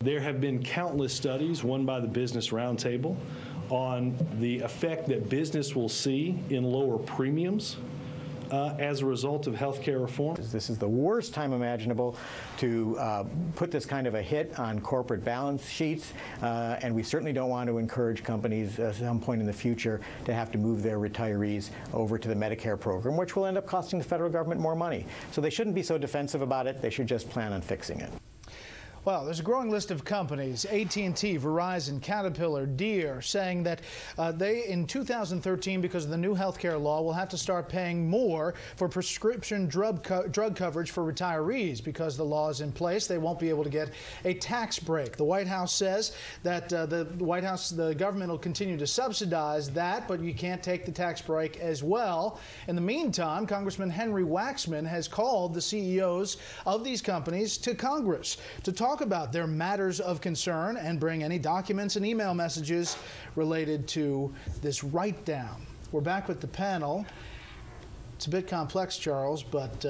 There have been countless studies, one by the Business Roundtable, on the effect that business will see in lower premiums as a result of health care reform. This is the worst time imaginable to put this kind of a hit on corporate balance sheets, and we certainly don't want to encourage companies at some point in the future to have to move their retirees over to the Medicare program, which will end up costing the federal government more money. So they shouldn't be so defensive about it. They should just plan on fixing it. Well, there's a growing list of companies, AT&T, Verizon, Caterpillar, Deere, saying that they, in 2013, because of the new health care law, will have to start paying more for prescription drug coverage for retirees. Because the law is in place, they won't be able to get a tax break. The White House says that the government will continue to subsidize that, but you can't take the tax break as well. In the meantime, Congressman Henry Waxman has called the CEOs of these companies to Congress to talk about their matters of concern and bring any documents and email messages related to this write-down. We're back with the panel. It's a bit complex, Charles, but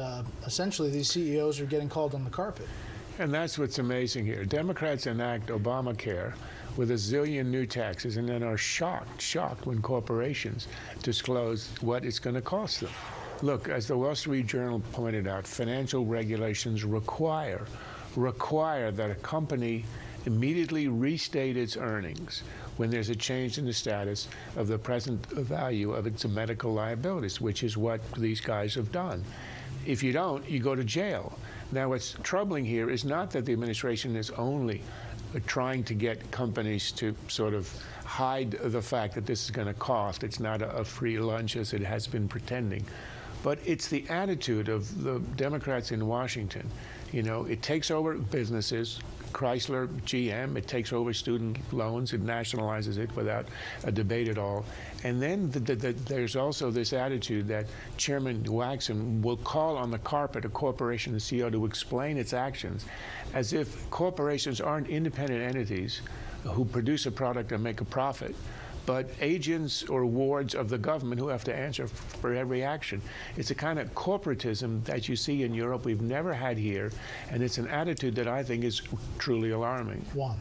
essentially these CEOs are getting called on the carpet. And that's what's amazing here. Democrats enact Obamacare with a zillion new taxes and then are shocked when corporations disclose what it's going to cost them. Look, as the Wall Street Journal pointed out, financial regulations require that a company immediately restate its earnings when there's a change in the status of the present value of its medical liabilities, which is what these guys have done. If you don't, you go to jail. Now, what's troubling here is not that the administration is only trying to get companies to sort of hide the fact that this is going to cost. It's not a free lunch as it has been pretending. But it's the attitude of the Democrats in Washington. You know, it takes over businesses, Chrysler, GM, it takes over student loans, it nationalizes it without a debate at all. And then there's also this attitude that Chairman Waxman will call on the carpet a corporation, the CEO, to explain its actions, as if corporations aren't independent entities who produce a product and make a profit, but agents or wards of the government who have to answer for every action. It's a kind of corporatism that you see in Europe we've never had here, and it's an attitude that I think is truly alarming. Juan.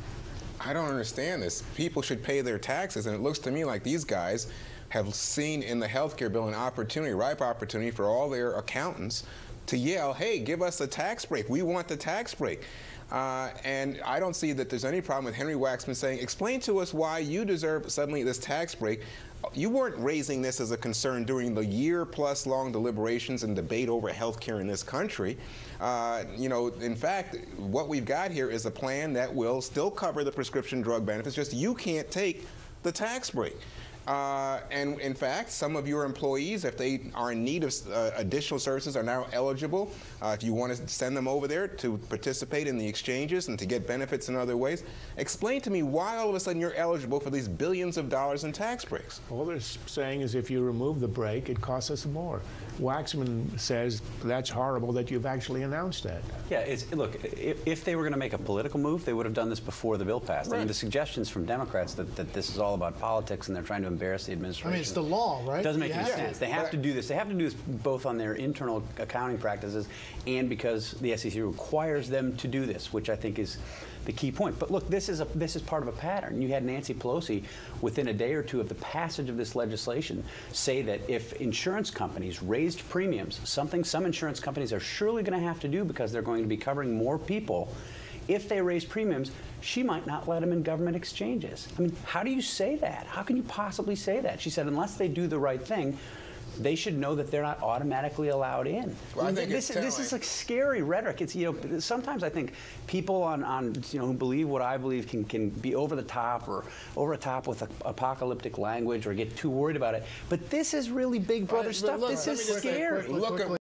I don't understand this. People should pay their taxes, and it looks to me like these guys have seen in the health care bill an opportunity, ripe opportunity for all their accountants to yell, hey, give us a tax break. We want the tax break. And I don't see that there's any problem with Henry Waxman saying, explain to us why you deserve suddenly this tax break. You weren't raising this as a concern during the year-plus long deliberations and debate over health care in this country. You know, in fact, what we've got here is a plan that will still cover the prescription drug benefits, just you can't take the tax break. And in fact, some of your employees, if they are in need of additional services, are now eligible. If you want to send them over there to participate in the exchanges and to get benefits in other ways, explain to me why all of a sudden you're eligible for these billions of dollars in tax breaks. All they're saying is if you remove the break, it costs us more. Waxman says that's horrible that you've actually announced that. Yeah, look, if they were going to make a political move, they would have done this before the bill passed. Right. I mean, the suggestions from Democrats that this is all about politics and they're trying to embarrass the administration. I mean, it's the law, right? It doesn't make any sense. They have to do this. They have to do this both on their internal accounting practices and because the SEC requires them to do this, which I think is the key point. But look, this is part of a pattern. You had Nancy Pelosi, within a day or two of the passage of this legislation, say that if insurance companies raised premiums, something some insurance companies are surely going to have to do because they're going to be covering more people, if they raise premiums, she might not let them in government exchanges. I mean, how do you say that? How can you possibly say that? She said, unless they do the right thing, they should know that they're not automatically allowed in. Well, I think this is like scary rhetoric. It's, you know, sometimes I think people who believe what I believe can be over the top or over the top with apocalyptic language or get too worried about it. But this is really big brother stuff. This is scary.